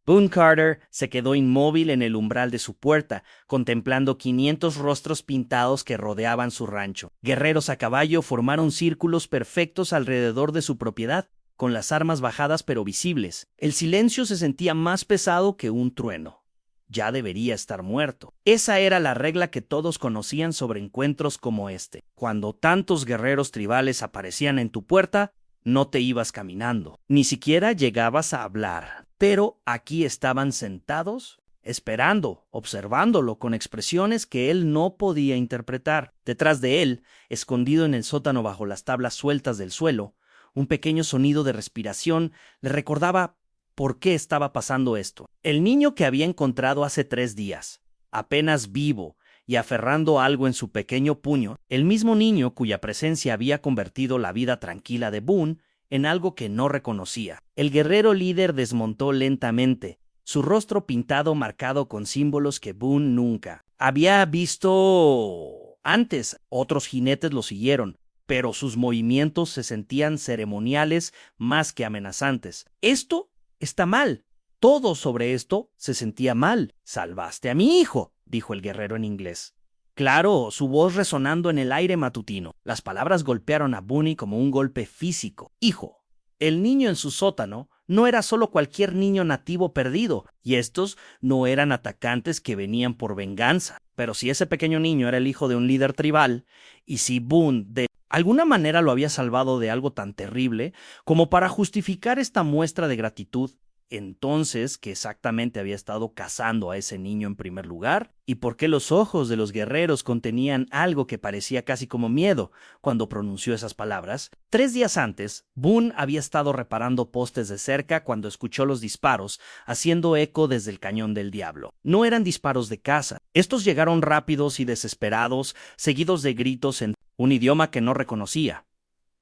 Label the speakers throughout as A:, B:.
A: Boone Carter se quedó inmóvil en el umbral de su puerta, contemplando 500 rostros pintados que rodeaban su rancho. Guerreros a caballo formaron círculos perfectos alrededor de su propiedad, con las armas bajadas pero visibles. El silencio se sentía más pesado que un trueno. Ya debería estar muerto. Esa era la regla que todos conocían sobre encuentros como este. Cuando tantos guerreros tribales aparecían en tu puerta, no te ibas caminando, ni siquiera llegabas a hablar. Pero aquí estaban sentados, esperando, observándolo con expresiones que él no podía interpretar. Detrás de él, escondido en el sótano bajo las tablas sueltas del suelo, un pequeño sonido de respiración le recordaba por qué estaba pasando esto. El niño que había encontrado hace 3 días, apenas vivo y aferrando algo en su pequeño puño, el mismo niño cuya presencia había convertido la vida tranquila de Boone en algo que no reconocía. El guerrero líder desmontó lentamente, su rostro pintado marcado con símbolos que Boone nunca había visto antes. Otros jinetes lo siguieron, pero sus movimientos se sentían ceremoniales más que amenazantes. Esto está mal. Todo sobre esto se sentía mal. «Salvaste a mi hijo», dijo el guerrero en inglés. Claro, su voz resonando en el aire matutino. Las palabras golpearon a Boone como un golpe físico. Hijo. El niño en su sótano no era solo cualquier niño nativo perdido, y estos no eran atacantes que venían por venganza. Pero si ese pequeño niño era el hijo de un líder tribal, y si Boone de alguna manera lo había salvado de algo tan terrible como para justificar esta muestra de gratitud, entonces, ¿qué exactamente había estado cazando a ese niño en primer lugar? ¿Y por qué los ojos de los guerreros contenían algo que parecía casi como miedo cuando pronunció esas palabras? 3 días antes, Boone había estado reparando postes de cerca cuando escuchó los disparos, haciendo eco desde el Cañón del Diablo. No eran disparos de caza. Estos llegaron rápidos y desesperados, seguidos de gritos en un idioma que no reconocía.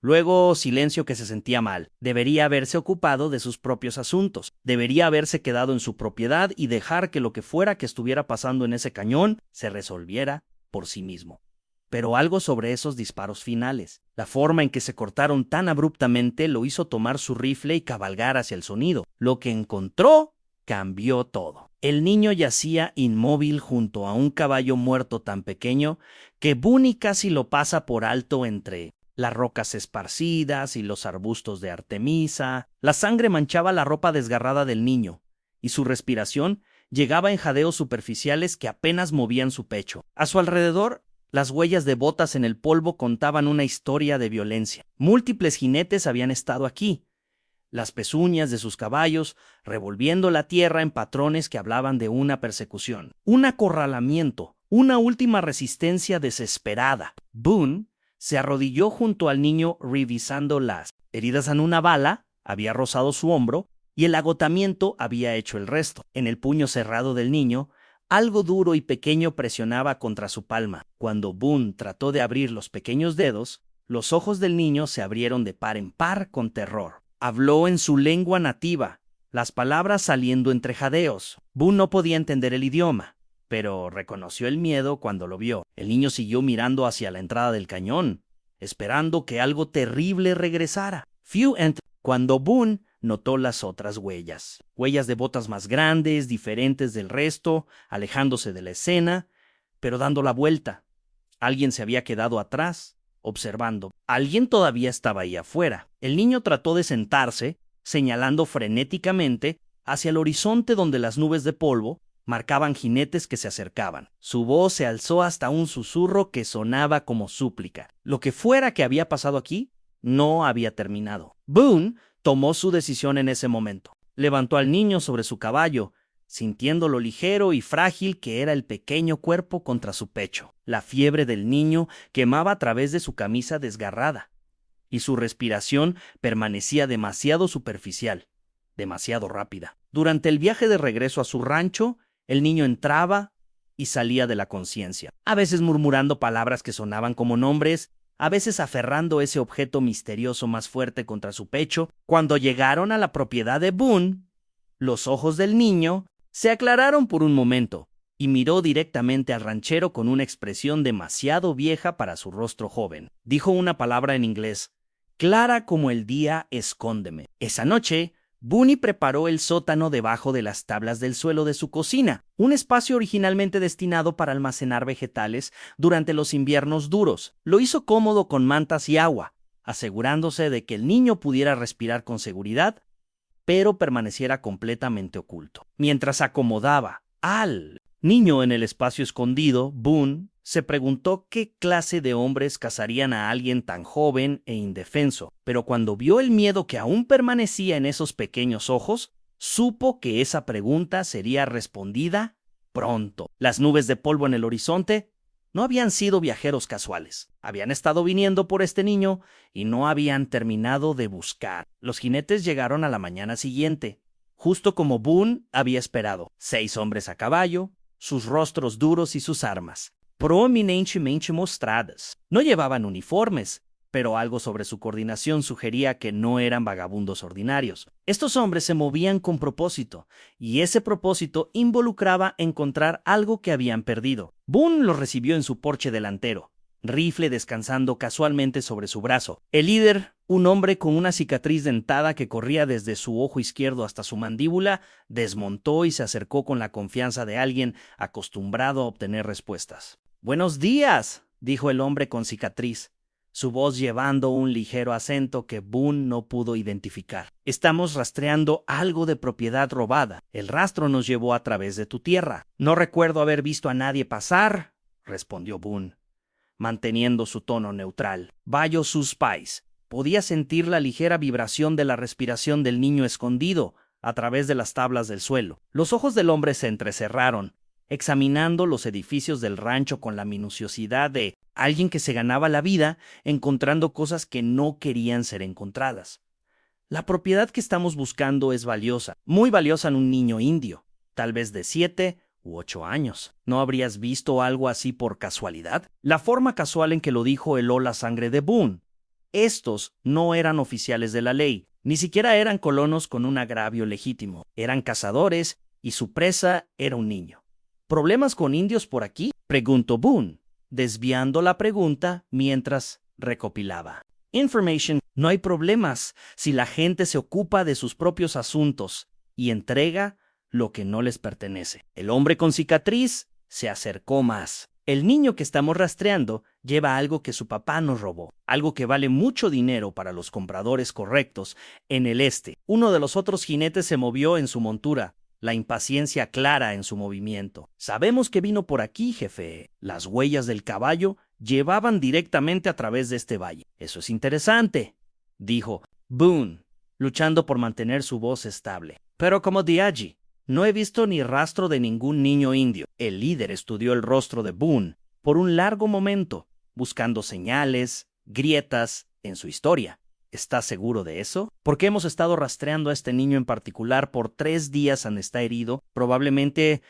A: Luego, silencio que se sentía mal. Debería haberse ocupado de sus propios asuntos. Debería haberse quedado en su propiedad y dejar que lo que fuera que estuviera pasando en ese cañón se resolviera por sí mismo. Pero algo sobre esos disparos finales, la forma en que se cortaron tan abruptamente, lo hizo tomar su rifle y cabalgar hacia el sonido. Lo que encontró cambió todo. El niño yacía inmóvil junto a un caballo muerto tan pequeño que Boone casi lo pasa por alto entre las rocas esparcidas y los arbustos de Artemisa. La sangre manchaba la ropa desgarrada del niño, y su respiración llegaba en jadeos superficiales que apenas movían su pecho. A su alrededor, las huellas de botas en el polvo contaban una historia de violencia. Múltiples jinetes habían estado aquí, las pezuñas de sus caballos revolviendo la tierra en patrones que hablaban de una persecución, un acorralamiento, una última resistencia desesperada. Boone se arrodilló junto al niño revisando las heridas en una bala, había rozado su hombro, y el agotamiento había hecho el resto. En el puño cerrado del niño, algo duro y pequeño presionaba contra su palma. Cuando Boone trató de abrir los pequeños dedos, los ojos del niño se abrieron de par en par con terror. Habló en su lengua nativa, las palabras saliendo entre jadeos. Boone no podía entender el idioma, pero reconoció el miedo cuando lo vio. El niño siguió mirando hacia la entrada del cañón, esperando que algo terrible regresara. Cuando Boone notó las otras huellas. Huellas de botas más grandes, diferentes del resto, alejándose de la escena, pero dando la vuelta. Alguien se había quedado atrás, observando. Alguien todavía estaba ahí afuera. El niño trató de sentarse, señalando frenéticamente hacia el horizonte donde las nubes de polvo marcaban jinetes que se acercaban. Su voz se alzó hasta un susurro que sonaba como súplica. Lo que fuera que había pasado aquí no había terminado. Boone tomó su decisión en ese momento. Levantó al niño sobre su caballo, sintiendo lo ligero y frágil que era el pequeño cuerpo contra su pecho. La fiebre del niño quemaba a través de su camisa desgarrada, y su respiración permanecía demasiado superficial, demasiado rápida. Durante el viaje de regreso a su rancho, el niño entraba y salía de la conciencia, a veces murmurando palabras que sonaban como nombres, a veces aferrando ese objeto misterioso más fuerte contra su pecho. Cuando llegaron a la propiedad de Boone, los ojos del niño se aclararon por un momento y miró directamente al ranchero con una expresión demasiado vieja para su rostro joven. Dijo una palabra en inglés, clara como el día: escóndeme. Esa noche, Bunny preparó el sótano debajo de las tablas del suelo de su cocina, un espacio originalmente destinado para almacenar vegetales durante los inviernos duros. Lo hizo cómodo con mantas y agua, asegurándose de que el niño pudiera respirar con seguridad, pero permaneciera completamente oculto. Mientras acomodaba al niño en el espacio escondido, Boone se preguntó qué clase de hombres cazarían a alguien tan joven e indefenso, pero cuando vio el miedo que aún permanecía en esos pequeños ojos, supo que esa pregunta sería respondida pronto. Las nubes de polvo en el horizonte no habían sido viajeros casuales. Habían estado viniendo por este niño y no habían terminado de buscar. Los jinetes llegaron a la mañana siguiente, justo como Boone había esperado. 6 hombres a caballo, sus rostros duros y sus armas prominentemente mostradas. No llevaban uniformes, pero algo sobre su coordinación sugería que no eran vagabundos ordinarios. Estos hombres se movían con propósito, y ese propósito involucraba encontrar algo que habían perdido. Boone los recibió en su porche delantero, rifle descansando casualmente sobre su brazo. El líder, un hombre con una cicatriz dentada que corría desde su ojo izquierdo hasta su mandíbula, desmontó y se acercó con la confianza de alguien acostumbrado a obtener respuestas. «Buenos días», dijo el hombre con cicatriz, su voz llevando un ligero acento que Boone no pudo identificar. «Estamos rastreando algo de propiedad robada. El rastro nos llevó a través de tu tierra. No recuerdo haber visto a nadie pasar», respondió Boone, manteniendo su tono neutral. «Vaya sus pais». Podía sentir la ligera vibración de la respiración del niño escondido a través de las tablas del suelo. Los ojos del hombre se entrecerraron, examinando los edificios del rancho con la minuciosidad de alguien que se ganaba la vida encontrando cosas que no querían ser encontradas. «La propiedad que estamos buscando es valiosa, muy valiosa en un niño indio, tal vez de 7 u 8 años. ¿No habrías visto algo así por casualidad?» La forma casual en que lo dijo heló la sangre de Boone. Estos no eran oficiales de la ley, ni siquiera eran colonos con un agravio legítimo. Eran cazadores y su presa era un niño. «¿Problemas con indios por aquí?», preguntó Boone, desviando la pregunta mientras recopilaba information. «No hay problemas si la gente se ocupa de sus propios asuntos y entrega lo que no les pertenece». El hombre con cicatriz se acercó más. «El niño que estamos rastreando lleva algo que su papá nos robó, algo que vale mucho dinero para los compradores correctos en el este». Uno de los otros jinetes se movió en su montura, la impaciencia clara en su movimiento. «Sabemos que vino por aquí, jefe. Las huellas del caballo llevaban directamente a través de este valle». «Eso es interesante», dijo Boone, luchando por mantener su voz estable. «Pero como de allí, no he visto ni rastro de ningún niño indio». El líder estudió el rostro de Boone por un largo momento, buscando señales, grietas en su historia. «¿Estás seguro de eso? Porque hemos estado rastreando a este niño en particular por 3 días donde está herido, probablemente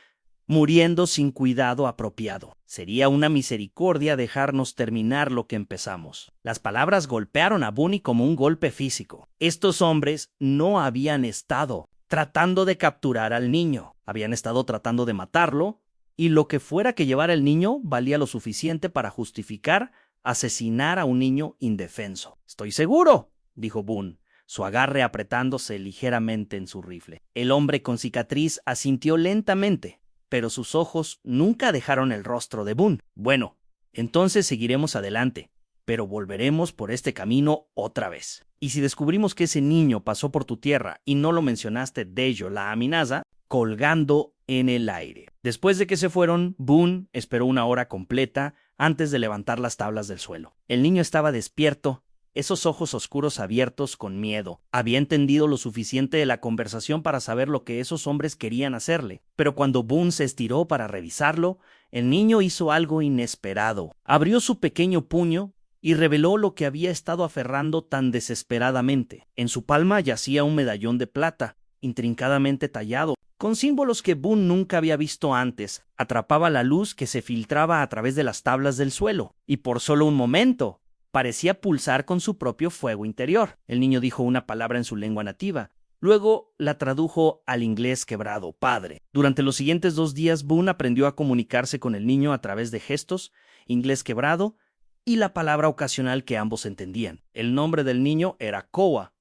A: muriendo sin cuidado apropiado. Sería una misericordia dejarnos terminar lo que empezamos». Las palabras golpearon a Bunny como un golpe físico. Estos hombres no habían estado tratando de capturar al niño, habían estado tratando de matarlo, y lo que fuera que llevara el niño valía lo suficiente para justificar asesinar a un niño indefenso. «Estoy seguro», dijo Boone, su agarre apretándose ligeramente en su rifle. El hombre con cicatriz asintió lentamente, pero sus ojos nunca dejaron el rostro de Boone. «Bueno, entonces seguiremos adelante, pero volveremos por este camino otra vez. Y si descubrimos que ese niño pasó por tu tierra y no lo mencionaste de ello la amenaza, colgando en el aire». Después de que se fueron, Boone esperó 1 hora completa antes de levantar las tablas del suelo. El niño estaba despierto, esos ojos oscuros abiertos con miedo. Había entendido lo suficiente de la conversación para saber lo que esos hombres querían hacerle. Pero cuando Boone se estiró para revisarlo, el niño hizo algo inesperado. Abrió su pequeño puño y reveló lo que había estado aferrando tan desesperadamente. En su palma yacía un medallón de plata, intrincadamente tallado, con símbolos que Boone nunca había visto antes. Atrapaba la luz que se filtraba a través de las tablas del suelo, y por solo un momento parecía pulsar con su propio fuego interior. El niño dijo una palabra en su lengua nativa. Luego la tradujo al inglés quebrado: «padre». Durante los siguientes 2 días, Boone aprendió a comunicarse con el niño a través de gestos, inglés quebrado y la palabra ocasional que ambos entendían. El nombre del niño era Koa,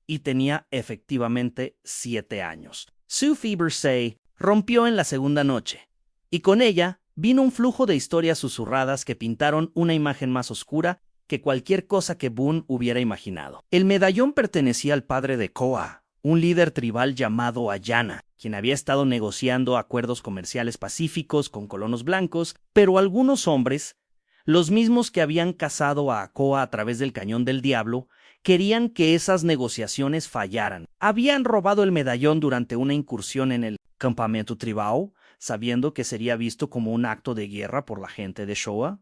A: y tenía efectivamente 7 años. Sue Febersay rompió en la segunda noche, y con ella vino un flujo de historias susurradas que pintaron una imagen más oscura que cualquier cosa que Boone hubiera imaginado. El medallón pertenecía al padre de Koa, un líder tribal llamado Ayana, quien había estado negociando acuerdos comerciales pacíficos con colonos blancos, pero algunos hombres, los mismos que habían cazado a Koa a través del Cañón del Diablo, querían que esas negociaciones fallaran. Habían robado el medallón durante una incursión en el campamento tribal, sabiendo que sería visto como un acto de guerra por la gente de Showa.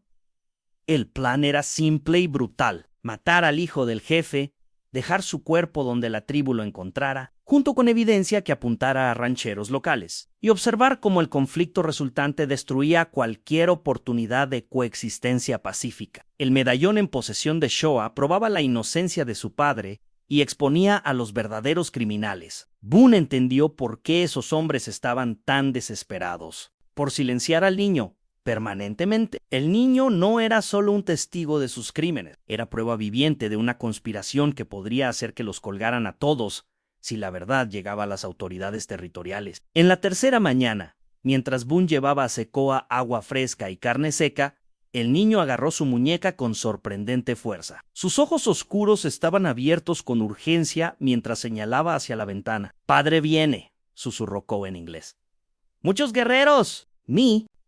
A: El plan era simple y brutal: matar al hijo del jefe, dejar su cuerpo donde la tribu lo encontrara, junto con evidencia que apuntara a rancheros locales, y observar cómo el conflicto resultante destruía cualquier oportunidad de coexistencia pacífica. El medallón en posesión de Showa probaba la inocencia de su padre y exponía a los verdaderos criminales. Boone entendió por qué esos hombres estaban tan desesperados: por silenciar al niño permanentemente. El niño no era solo un testigo de sus crímenes, era prueba viviente de una conspiración que podría hacer que los colgaran a todos si la verdad llegaba a las autoridades territoriales. En la tercera mañana, mientras Boone llevaba a Secoa agua fresca y carne seca, el niño agarró su muñeca con sorprendente fuerza. Sus ojos oscuros estaban abiertos con urgencia mientras señalaba hacia la ventana. «Padre viene», susurró Koa en inglés. «¡Muchos guerreros!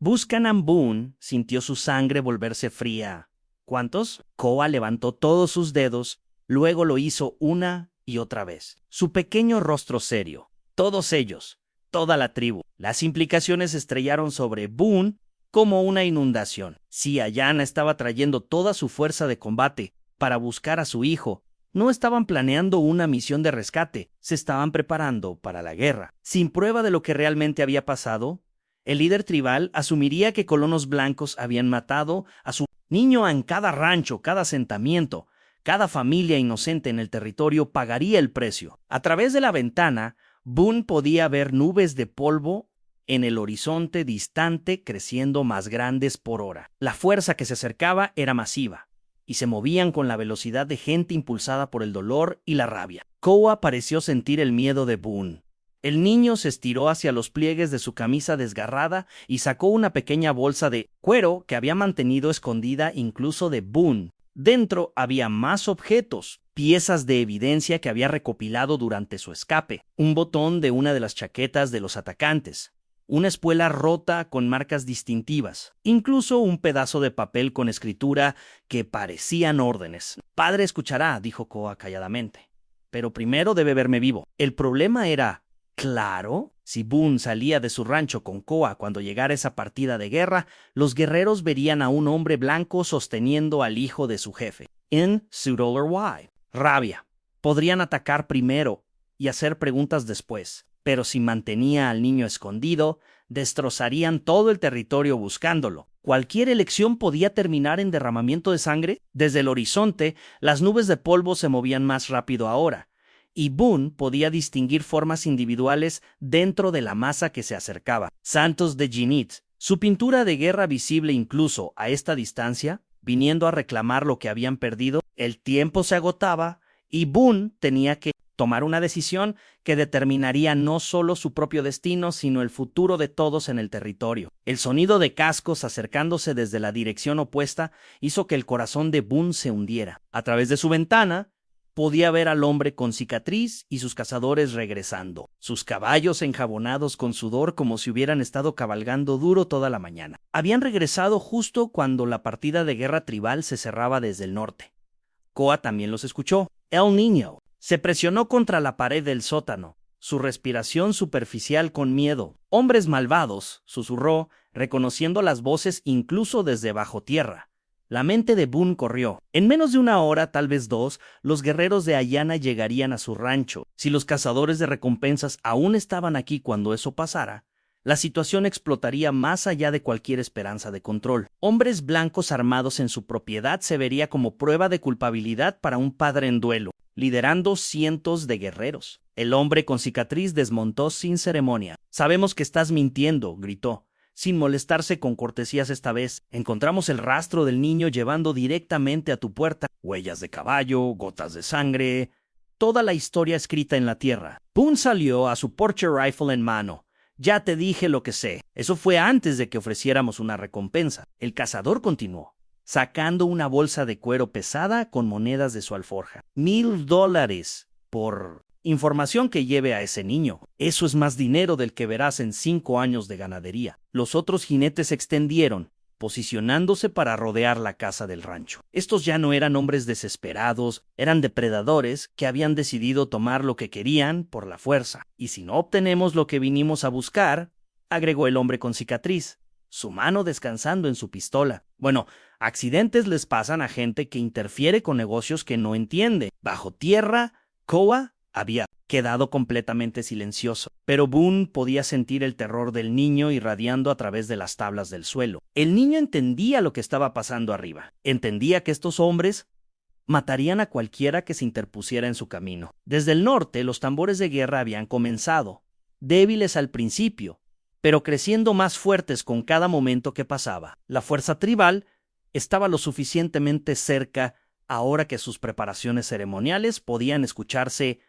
A: Buchanan Boone sintió su sangre volverse fría. ¿Cuántos? Koa levantó todos sus dedos, luego lo hizo una y otra vez. Su pequeño rostro serio. Todos ellos, toda la tribu. Las implicaciones estrellaron sobre Boone como una inundación. Si Ayana estaba trayendo toda su fuerza de combate para buscar a su hijo, no estaban planeando una misión de rescate, se estaban preparando para la guerra. Sin prueba de lo que realmente había pasado, el líder tribal asumiría que colonos blancos habían matado a su niño. En cada rancho, cada asentamiento, cada familia inocente en el territorio pagaría el precio. A través de la ventana, Boone podía ver nubes de polvo en el horizonte distante creciendo más grandes por hora. La fuerza que se acercaba era masiva, y se movían con la velocidad de gente impulsada por el dolor y la rabia. Koa pareció sentir el miedo de Boone. El niño se estiró hacia los pliegues de su camisa desgarrada y sacó una pequeña bolsa de cuero que había mantenido escondida incluso de Boone. Dentro había más objetos, piezas de evidencia que había recopilado durante su escape, un botón de una de las chaquetas de los atacantes, una espuela rota con marcas distintivas, incluso un pedazo de papel con escritura que parecían órdenes. «Padre escuchará», dijo Koa calladamente, «pero primero debe verme vivo». El problema era claro: si Boone salía de su rancho con Koa cuando llegara esa partida de guerra, los guerreros verían a un hombre blanco sosteniendo al hijo de su jefe. En $2. Rabia. Podrían atacar primero y hacer preguntas después, pero si mantenía al niño escondido, destrozarían todo el territorio buscándolo. Cualquier elección podía terminar en derramamiento de sangre. Desde el horizonte, las nubes de polvo se movían más rápido ahora, y Boone podía distinguir formas individuales dentro de la masa que se acercaba. Santos de Ginit, su pintura de guerra visible incluso a esta distancia, viniendo a reclamar lo que habían perdido. El tiempo se agotaba y Boone tenía que tomar una decisión que determinaría no solo su propio destino, sino el futuro de todos en el territorio. El sonido de cascos acercándose desde la dirección opuesta hizo que el corazón de Boone se hundiera. A través de su ventana, podía ver al hombre con cicatriz y sus cazadores regresando, sus caballos enjabonados con sudor como si hubieran estado cabalgando duro toda la mañana. Habían regresado justo cuando la partida de guerra tribal se cerraba desde el norte. Koa también los escuchó. El niño se presionó contra la pared del sótano, su respiración superficial con miedo. «Hombres malvados», susurró, reconociendo las voces incluso desde bajo tierra. La mente de Boone corrió. En menos de una hora, tal vez 2, los guerreros de Ayana llegarían a su rancho. Si los cazadores de recompensas aún estaban aquí cuando eso pasara, la situación explotaría más allá de cualquier esperanza de control. Hombres blancos armados en su propiedad se vería como prueba de culpabilidad para un padre en duelo, liderando cientos de guerreros. El hombre con cicatriz desmontó sin ceremonia. «Sabemos que estás mintiendo», gritó, sin molestarse con cortesías esta vez. «Encontramos el rastro del niño llevando directamente a tu puerta. Huellas de caballo, gotas de sangre». toda la historia escrita en la tierra. Boone salió a su Porcher Rifle en mano. Ya te dije lo que sé. Eso fue antes de que ofreciéramos una recompensa. El cazador continuó, sacando una bolsa de cuero pesada con monedas de su alforja. $1000 por información que lleve a ese niño. Eso es más dinero del que verás en 5 años de ganadería. Los otros jinetes se extendieron, posicionándose para rodear la casa del rancho. Estos ya no eran hombres desesperados, eran depredadores que habían decidido tomar lo que querían por la fuerza. Y si no obtenemos lo que vinimos a buscar, agregó el hombre con cicatriz, su mano descansando en su pistola. Bueno, accidentes les pasan a gente que interfiere con negocios que no entiende. Bajo tierra, Koa había quedado completamente silencioso, pero Boone podía sentir el terror del niño irradiando a través de las tablas del suelo. El niño entendía lo que estaba pasando arriba. Entendía que estos hombres matarían a cualquiera que se interpusiera en su camino. Desde el norte, los tambores de guerra habían comenzado, débiles al principio, pero creciendo más fuertes con cada momento que pasaba. La fuerza tribal estaba lo suficientemente cerca ahora que sus preparaciones ceremoniales podían escucharse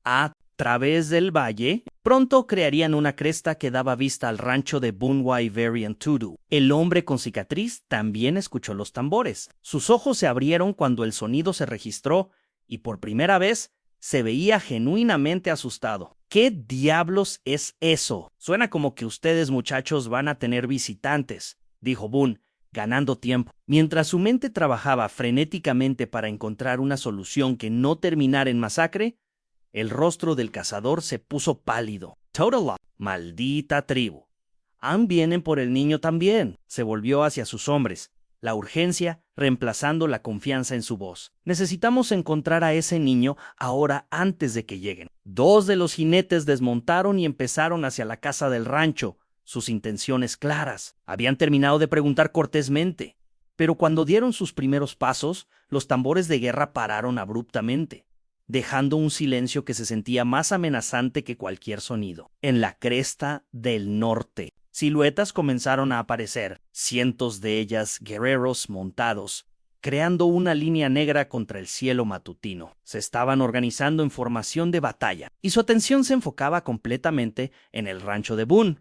A: a través del valle. Pronto crearían una cresta que daba vista al rancho de Bunwai-Varian Tudu. El hombre con cicatriz también escuchó los tambores. Sus ojos se abrieron cuando el sonido se registró y por primera vez se veía genuinamente asustado. ¿Qué diablos es eso? Suena como que ustedes, muchachos, van a tener visitantes, dijo Boone, ganando tiempo. Mientras su mente trabajaba frenéticamente para encontrar una solución que no terminara en masacre, el rostro del cazador se puso pálido. Total, maldita tribu. Vienen por el niño también. Se volvió hacia sus hombres, la urgencia reemplazando la confianza en su voz. Necesitamos encontrar a ese niño ahora antes de que lleguen. 2 de los jinetes desmontaron y empezaron hacia la casa del rancho, sus intenciones claras. Habían terminado de preguntar cortésmente, pero cuando dieron sus primeros pasos, los tambores de guerra pararon abruptamente, dejando un silencio que se sentía más amenazante que cualquier sonido. En la cresta del norte, siluetas comenzaron a aparecer, cientos de ellas guerreros montados, creando una línea negra contra el cielo matutino. Se estaban organizando en formación de batalla, y su atención se enfocaba completamente en el rancho de Boone.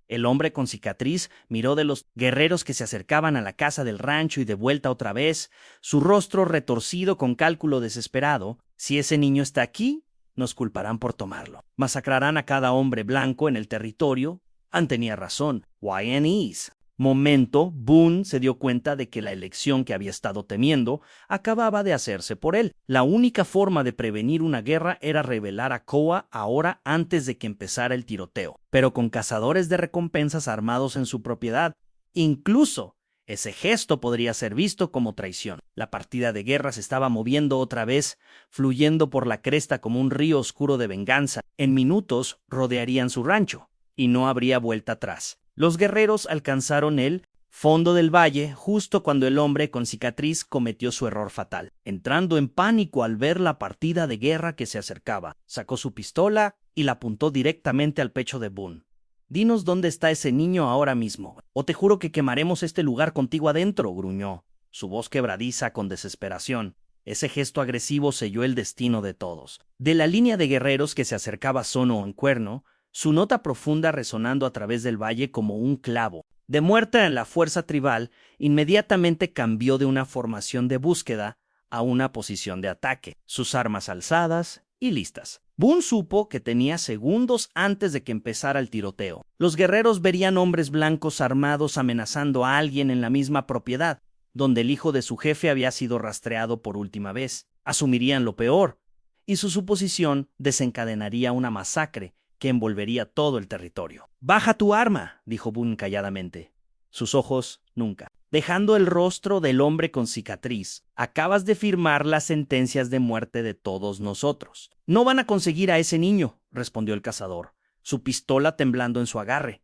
A: El hombre con cicatriz miró de los guerreros que se acercaban a la casa del rancho y de vuelta otra vez, su rostro retorcido con cálculo desesperado. Si ese niño está aquí, nos culparán por tomarlo. Masacrarán a cada hombre blanco en el territorio. Tenía razón. YNEs. Momento, Boone se dio cuenta de que la elección que había estado temiendo acababa de hacerse por él. La única forma de prevenir una guerra era revelar a Koa ahora antes de que empezara el tiroteo, pero con cazadores de recompensas armados en su propiedad. Incluso ese gesto podría ser visto como traición. La partida de guerra se estaba moviendo otra vez, fluyendo por la cresta como un río oscuro de venganza. En minutos rodearían su rancho, y no habría vuelta atrás. Los guerreros alcanzaron el fondo del valle justo cuando el hombre con cicatriz cometió su error fatal. Entrando en pánico al ver la partida de guerra que se acercaba, sacó su pistola y la apuntó directamente al pecho de Boone. «Dinos dónde está ese niño ahora mismo, o te juro que quemaremos este lugar contigo adentro», gruñó, su voz quebradiza con desesperación. Ese gesto agresivo selló el destino de todos. De la línea de guerreros que se acercaba sono en cuerno, su nota profunda resonando a través del valle como un clavo. De muerte en la fuerza tribal, inmediatamente cambió de una formación de búsqueda a una posición de ataque, sus armas alzadas y listas. Boone supo que tenía segundos antes de que empezara el tiroteo. Los guerreros verían hombres blancos armados amenazando a alguien en la misma propiedad, donde el hijo de su jefe había sido rastreado por última vez. Asumirían lo peor, y su suposición desencadenaría una masacre que envolvería todo el territorio. «Baja tu arma», dijo Boone calladamente. Sus ojos nunca. Dejando el rostro del hombre con cicatriz. «Acabas de firmar las sentencias de muerte de todos nosotros». «No van a conseguir a ese niño», respondió el cazador, su pistola temblando en su agarre.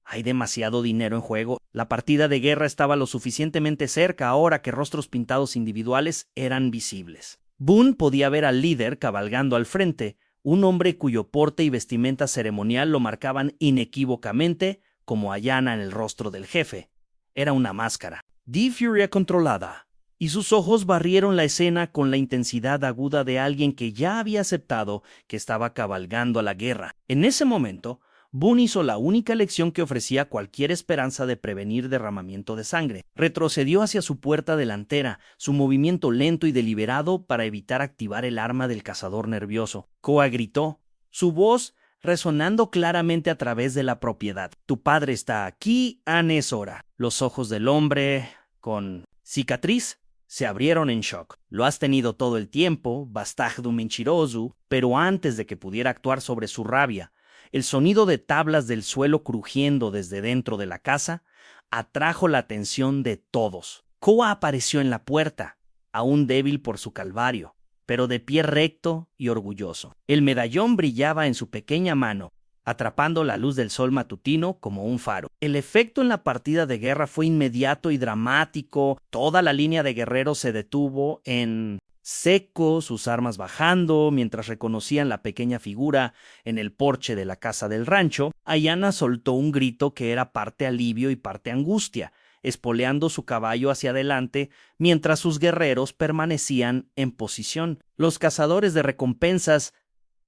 A: «Hay demasiado dinero en juego». La partida de guerra estaba lo suficientemente cerca ahora que rostros pintados individuales eran visibles. Boone podía ver al líder cabalgando al frente, un hombre cuyo porte y vestimenta ceremonial lo marcaban inequívocamente como allana en el rostro del jefe. Era una máscara. «Di furia controlada», y sus ojos barrieron la escena con la intensidad aguda de alguien que ya había aceptado que estaba cabalgando a la guerra. En ese momento, Boone hizo la única lección que ofrecía cualquier esperanza de prevenir derramamiento de sangre. Retrocedió hacia su puerta delantera, su movimiento lento y deliberado para evitar activar el arma del cazador nervioso. Koa gritó, su voz resonando claramente a través de la propiedad. Tu padre está aquí, Anne es hora. Los ojos del hombre, con cicatriz, se abrieron en shock. Lo has tenido todo el tiempo, Bastagdu Menchirozu, pero antes de que pudiera actuar sobre su rabia, el sonido de tablas del suelo crujiendo desde dentro de la casa atrajo la atención de todos. Koa apareció en la puerta, aún débil por su calvario, pero de pie recto y orgulloso. El medallón brillaba en su pequeña mano, atrapando la luz del sol matutino como un faro. El efecto en la partida de guerra fue inmediato y dramático. Toda la línea de guerreros se detuvo en seco, sus armas bajando, mientras reconocían la pequeña figura en el porche de la casa del rancho. Ayanna soltó un grito que era parte alivio y parte angustia, espoleando su caballo hacia adelante mientras sus guerreros permanecían en posición. Los cazadores de recompensas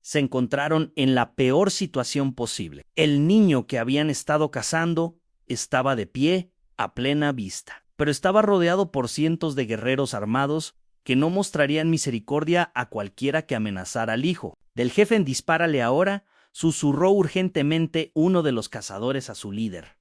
A: se encontraron en la peor situación posible. El niño que habían estado cazando estaba de pie a plena vista, pero estaba rodeado por cientos de guerreros armados que no mostrarían misericordia a cualquiera que amenazara al hijo. Del jefe en dispárale ahora, susurró urgentemente uno de los cazadores a su líder.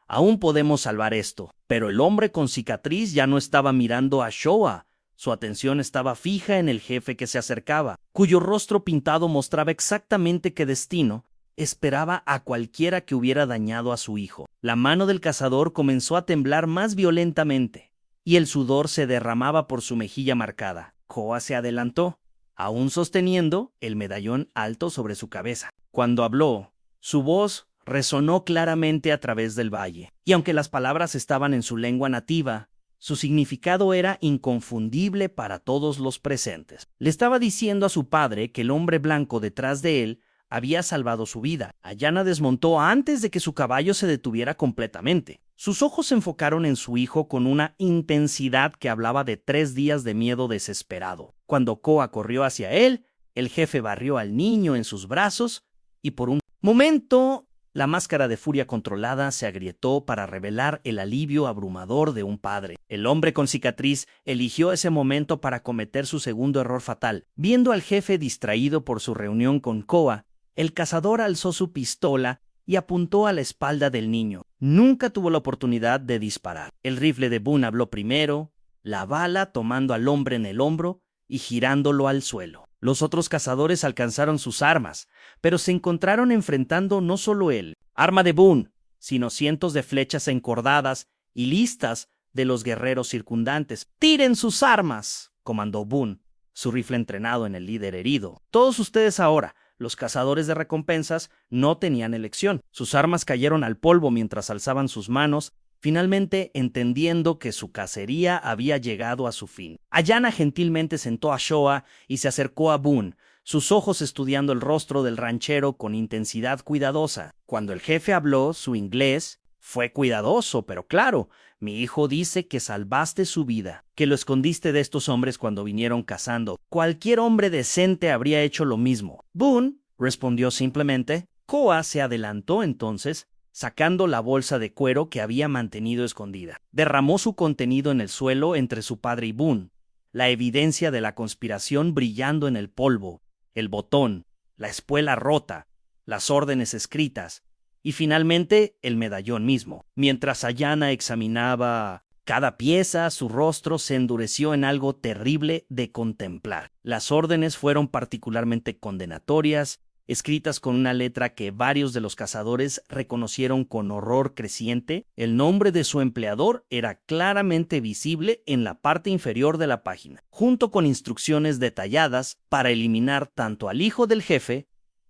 A: Aún podemos salvar esto, pero el hombre con cicatriz ya no estaba mirando a Showa. Su atención estaba fija en el jefe que se acercaba, cuyo rostro pintado mostraba exactamente qué destino esperaba a cualquiera que hubiera dañado a su hijo. La mano del cazador comenzó a temblar más violentamente, y el sudor se derramaba por su mejilla marcada. Koa se adelantó, aún sosteniendo el medallón alto sobre su cabeza. Cuando habló, su voz resonó claramente a través del valle, y aunque las palabras estaban en su lengua nativa, su significado era inconfundible para todos los presentes. Le estaba diciendo a su padre que el hombre blanco detrás de él había salvado su vida. Ayanna desmontó antes de que su caballo se detuviera completamente. Sus ojos se enfocaron en su hijo con una intensidad que hablaba de 3 días de miedo desesperado. Cuando Koa corrió hacia él, el jefe barrió al niño en sus brazos y por un momento la máscara de furia controlada se agrietó para revelar el alivio abrumador de un padre. El hombre con cicatriz eligió ese momento para cometer su segundo error fatal. Viendo al jefe distraído por su reunión con Koa, el cazador alzó su pistola y apuntó a la espalda del niño. Nunca tuvo la oportunidad de disparar. El rifle de Boone habló primero, la bala tomando al hombre en el hombro y girándolo al suelo. Los otros cazadores alcanzaron sus armas, pero se encontraron enfrentando no solo el arma de Boone, sino cientos de flechas encordadas y listas de los guerreros circundantes. ¡Tiren sus armas!, comandó Boone, su rifle entrenado en el líder herido. Todos ustedes ahora, los cazadores de recompensas, no tenían elección. Sus armas cayeron al polvo mientras alzaban sus manos, finalmente entendiendo que su cacería había llegado a su fin. Ayanna gentilmente sentó a Showa y se acercó a Boone, sus ojos estudiando el rostro del ranchero con intensidad cuidadosa. Cuando el jefe habló, su inglés fue cuidadoso, pero claro. Mi hijo dice que salvaste su vida, que lo escondiste de estos hombres cuando vinieron cazando. Cualquier hombre decente habría hecho lo mismo. Boone respondió simplemente. Koa se adelantó entonces, sacando la bolsa de cuero que había mantenido escondida. Derramó su contenido en el suelo entre su padre y Boone, la evidencia de la conspiración brillando en el polvo, el botón, la espuela rota, las órdenes escritas y finalmente el medallón mismo. Mientras Ayanna examinaba cada pieza, su rostro se endureció en algo terrible de contemplar. Las órdenes fueron particularmente condenatorias, escritas con una letra que varios de los cazadores reconocieron con horror creciente. El nombre de su empleador era claramente visible en la parte inferior de la página, junto con instrucciones detalladas para eliminar tanto al hijo del jefe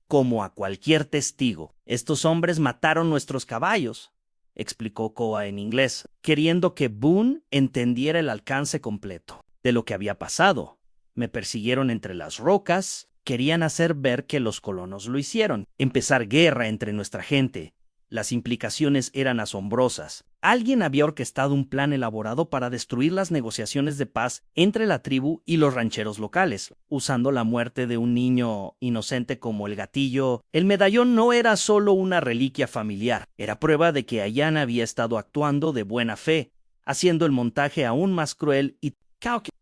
A: como a cualquier testigo. Estos hombres mataron nuestros caballos, explicó Koa en inglés, queriendo que Boone entendiera el alcance completo de lo que había pasado. Me persiguieron entre las rocas. Querían hacer ver que los colonos lo hicieron, empezar guerra entre nuestra gente, Las implicaciones eran asombrosas. Alguien había orquestado un plan elaborado para destruir las negociaciones de paz entre la tribu y los rancheros locales, usando la muerte de un niño inocente como el gatillo. El medallón no era solo una reliquia familiar, era prueba de que Ayana había estado actuando de buena fe, haciendo el montaje aún más cruel y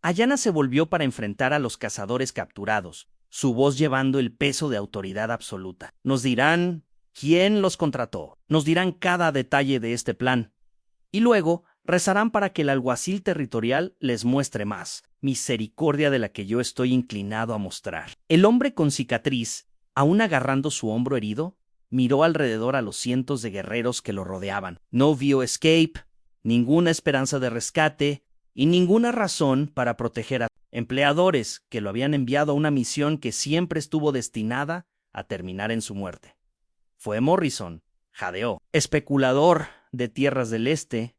A: Ayana se volvió para enfrentar a los cazadores capturados, su voz llevando el peso de autoridad absoluta. Nos dirán quién los contrató, nos dirán cada detalle de este plan. Y luego rezarán para que el alguacil territorial les muestre más misericordia de la que yo estoy inclinado a mostrar. El hombre con cicatriz, aún agarrando su hombro herido, miró alrededor a los cientos de guerreros que lo rodeaban. No vio escape, ninguna esperanza de rescate y ninguna razón para proteger a empleadores que lo habían enviado a una misión que siempre estuvo destinada a terminar en su muerte. Fue Morrison, jadeó, especulador de tierras del este,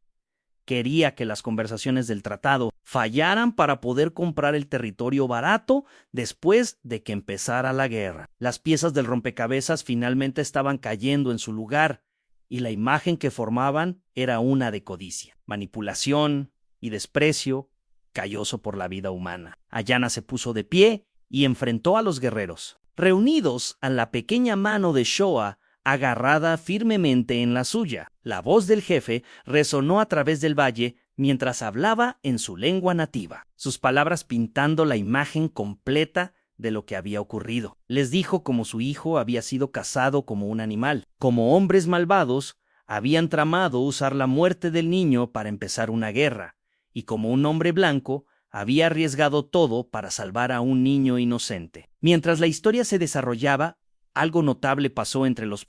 A: quería que las conversaciones del tratado fallaran para poder comprar el territorio barato después de que empezara la guerra. Las piezas del rompecabezas finalmente estaban cayendo en su lugar y la imagen que formaban era una de codicia, manipulación y desprecio calloso por la vida humana. Ayana se puso de pie y enfrentó a los guerreros, reunidos a la pequeña mano de Shoah agarrada firmemente en la suya. La voz del jefe resonó a través del valle mientras hablaba en su lengua nativa, sus palabras pintando la imagen completa de lo que había ocurrido. Les dijo cómo su hijo había sido cazado como un animal, como hombres malvados habían tramado usar la muerte del niño para empezar una guerra, y como un hombre blanco había arriesgado todo para salvar a un niño inocente. Mientras la historia se desarrollaba, algo notable pasó entre los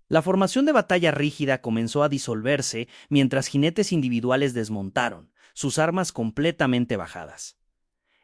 A: La formación de batalla rígida comenzó a disolverse mientras jinetes individuales desmontaron, sus armas completamente bajadas.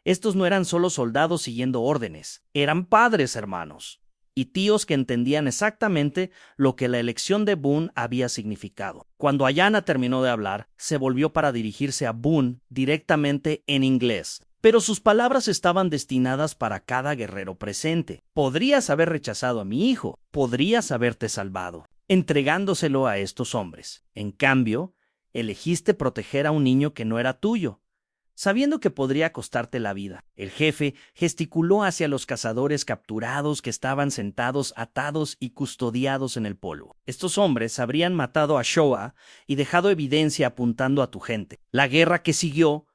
A: Estos no eran solo soldados siguiendo órdenes, eran padres hermanos y tíos que entendían exactamente lo que la elección de Boone había significado. Cuando Ayana terminó de hablar, se volvió para dirigirse a Boone directamente en inglés. Pero sus palabras estaban destinadas para cada guerrero presente. Podrías haber rechazado a mi hijo, podrías haberte salvado, entregándoselo a estos hombres. En cambio, elegiste proteger a un niño que no era tuyo, sabiendo que podría costarte la vida. El jefe gesticuló hacia los cazadores capturados que estaban sentados atados y custodiados en el polvo. Estos hombres habrían matado a Shoah y dejado evidencia apuntando a tu gente. La guerra que siguió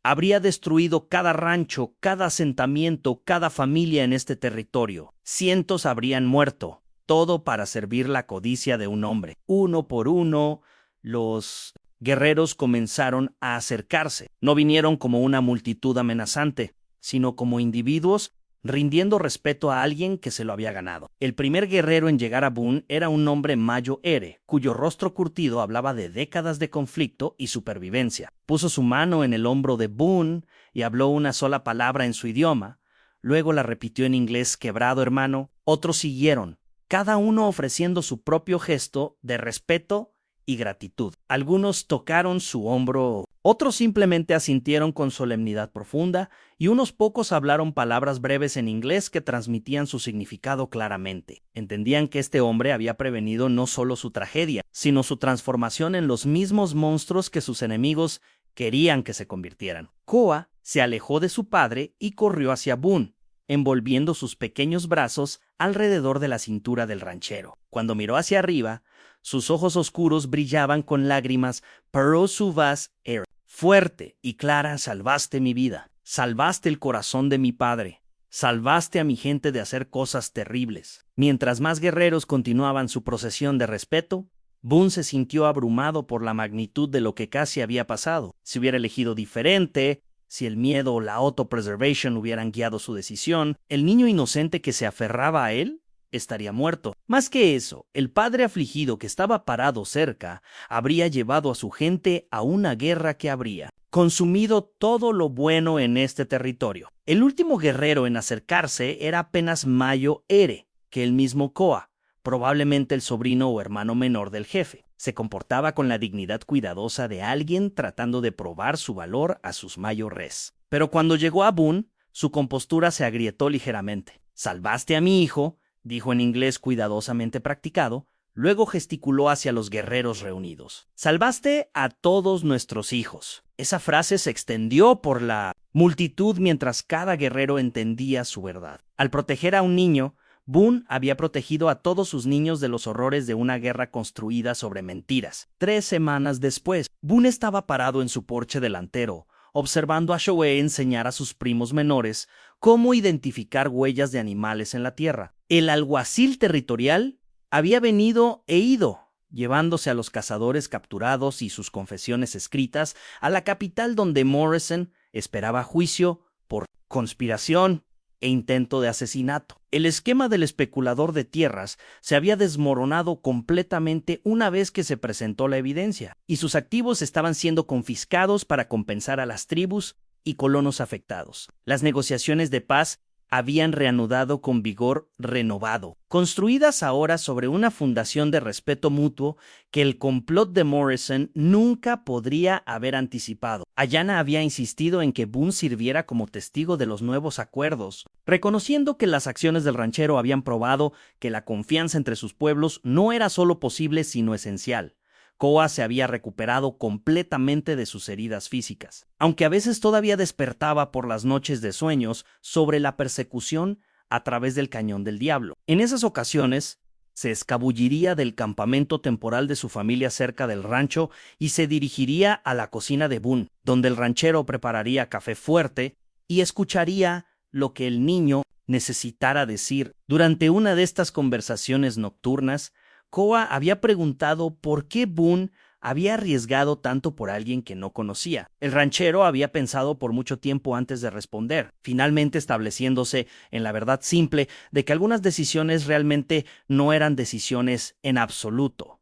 A: habría destruido cada rancho, cada asentamiento, cada familia en este territorio. Cientos habrían muerto, todo para servir la codicia de un hombre. Uno por uno, los guerreros comenzaron a acercarse. No vinieron como una multitud amenazante, sino como individuos rindiendo respeto a alguien que se lo había ganado. El primer guerrero en llegar a Boone era un hombre mayo ere, cuyo rostro curtido hablaba de décadas de conflicto y supervivencia. Puso su mano en el hombro de Boone y habló una sola palabra en su idioma. Luego la repitió en inglés quebrado, hermano. Otros siguieron, cada uno ofreciendo su propio gesto de respeto y gratitud. Algunos tocaron su hombro, otros simplemente asintieron con solemnidad profunda, y unos pocos hablaron palabras breves en inglés que transmitían su significado claramente. Entendían que este hombre había prevenido no solo su tragedia, sino su transformación en los mismos monstruos que sus enemigos querían que se convirtieran. Koa se alejó de su padre y corrió hacia Boone, envolviendo sus pequeños brazos alrededor de la cintura del ranchero. Cuando miró hacia arriba, sus ojos oscuros brillaban con lágrimas. Pero su voz era fuerte y clara. Salvaste mi vida, salvaste el corazón de mi padre, salvaste a mi gente de hacer cosas terribles. Mientras más guerreros continuaban su procesión de respeto, Boone se sintió abrumado por la magnitud de lo que casi había pasado. Si hubiera elegido diferente, si el miedo o la autopreservation hubieran guiado su decisión, el niño inocente que se aferraba a él estaría muerto. Más que eso, el padre afligido que estaba parado cerca habría llevado a su gente a una guerra que habría consumido todo lo bueno en este territorio. El último guerrero en acercarse era apenas Mayo Ere, que el mismo Koa, probablemente el sobrino o hermano menor del jefe. Se comportaba con la dignidad cuidadosa de alguien tratando de probar su valor a sus mayores. Pero cuando llegó a Boone, su compostura se agrietó ligeramente. «Salvaste a mi hijo», dijo en inglés cuidadosamente practicado, Luego gesticuló hacia los guerreros reunidos. «Salvaste a todos nuestros hijos». Esa frase se extendió por la multitud mientras cada guerrero entendía su verdad. Al proteger a un niño, Boone había protegido a todos sus niños de los horrores de una guerra construida sobre mentiras. 3 semanas después, Boone estaba parado en su porche delantero, observando a Shohei enseñar a sus primos menores cómo identificar huellas de animales en la tierra. El alguacil territorial había venido e ido, llevándose a los cazadores capturados y sus confesiones escritas a la capital donde Morrison esperaba juicio por conspiración e intento de asesinato. El esquema del especulador de tierras se había desmoronado completamente una vez que se presentó la evidencia, y sus activos estaban siendo confiscados para compensar a las tribus y colonos afectados. Las negociaciones de paz habían reanudado con vigor renovado, construidas ahora sobre una fundación de respeto mutuo que el complot de Morrison nunca podría haber anticipado. Ayanna había insistido en que Boone sirviera como testigo de los nuevos acuerdos, reconociendo que las acciones del ranchero habían probado que la confianza entre sus pueblos no era solo posible sino esencial. Koa se había recuperado completamente de sus heridas físicas, aunque a veces todavía despertaba por las noches de sueños sobre la persecución a través del Cañón del Diablo. En esas ocasiones, se escabulliría del campamento temporal de su familia cerca del rancho y se dirigiría a la cocina de Boone, donde el ranchero prepararía café fuerte y escucharía lo que el niño necesitara decir. Durante una de estas conversaciones nocturnas, Koa había preguntado por qué Boone había arriesgado tanto por alguien que no conocía. El ranchero había pensado por mucho tiempo antes de responder, finalmente estableciéndose en la verdad simple de que algunas decisiones realmente no eran decisiones en absoluto.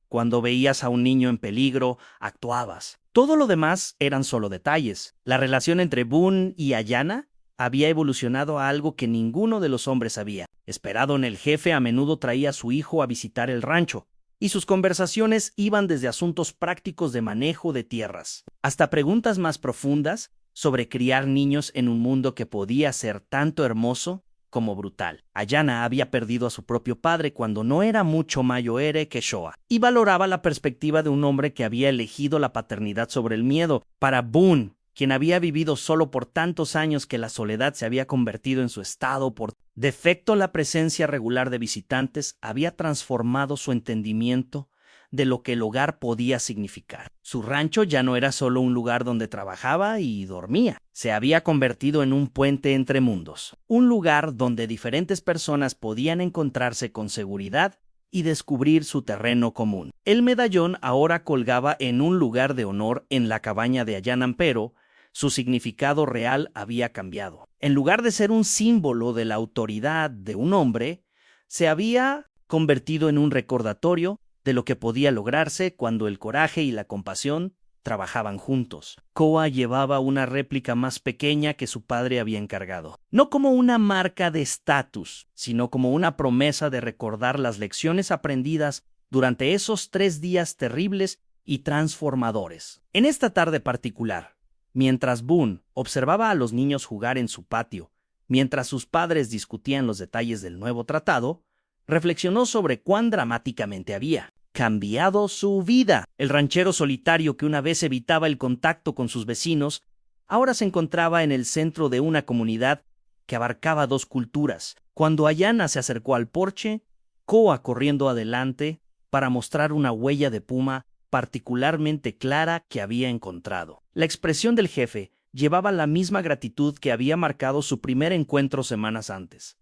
A: Cuando veías a un niño en peligro, actuabas. Todo lo demás eran solo detalles. La relación entre Boone y Ayanna había evolucionado a algo que ninguno de los hombres sabía. Esperado en el jefe, a menudo traía a su hijo a visitar el rancho, y sus conversaciones iban desde asuntos prácticos de manejo de tierras hasta preguntas más profundas sobre criar niños en un mundo que podía ser tanto hermoso como brutal. Ayanna había perdido a su propio padre cuando no era mucho mayor que Shoa, y valoraba la perspectiva de un hombre que había elegido la paternidad sobre el miedo. Para Boone, quien había vivido solo por tantos años que la soledad se había convertido en su estado por defecto, la presencia regular de visitantes había transformado su entendimiento de lo que el hogar podía significar. Su rancho ya no era solo un lugar donde trabajaba y dormía. Se había convertido en un puente entre mundos, un lugar donde diferentes personas podían encontrarse con seguridad y descubrir su terreno común. El medallón ahora colgaba en un lugar de honor en la cabaña de Ayanna, pero su significado real había cambiado. En lugar de ser un símbolo de la autoridad de un hombre, se había convertido en un recordatorio de lo que podía lograrse cuando el coraje y la compasión trabajaban juntos. Koa llevaba una réplica más pequeña que su padre había encargado, no como una marca de estatus, sino como una promesa de recordar las lecciones aprendidas durante esos 3 días terribles y transformadores. En esta tarde particular, mientras Boone observaba a los niños jugar en su patio, mientras sus padres discutían los detalles del nuevo tratado, reflexionó sobre cuán dramáticamente había cambiado su vida. El ranchero solitario que una vez evitaba el contacto con sus vecinos, ahora se encontraba en el centro de una comunidad que abarcaba 2 culturas. Cuando Ayanna se acercó al porche, Koa corriendo adelante para mostrar una huella de puma particularmente clara que había encontrado. La expresión del jefe llevaba la misma gratitud que había marcado su primer encuentro semanas antes.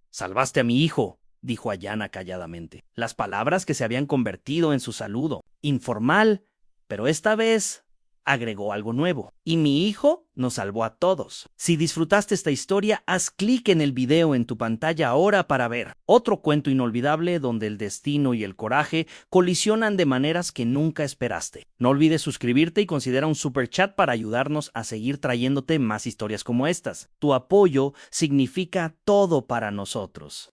A: «Salvaste a mi hijo», dijo Ayanna calladamente. Las palabras que se habían convertido en su saludo, informal, pero esta vez agregó algo nuevo. «Y mi hijo nos salvó a todos». Si disfrutaste esta historia, haz clic en el video en tu pantalla ahora para ver otro cuento inolvidable donde el destino y el coraje colisionan de maneras que nunca esperaste. No olvides suscribirte y considera un super chat para ayudarnos a seguir trayéndote más historias como estas. Tu apoyo significa todo para nosotros.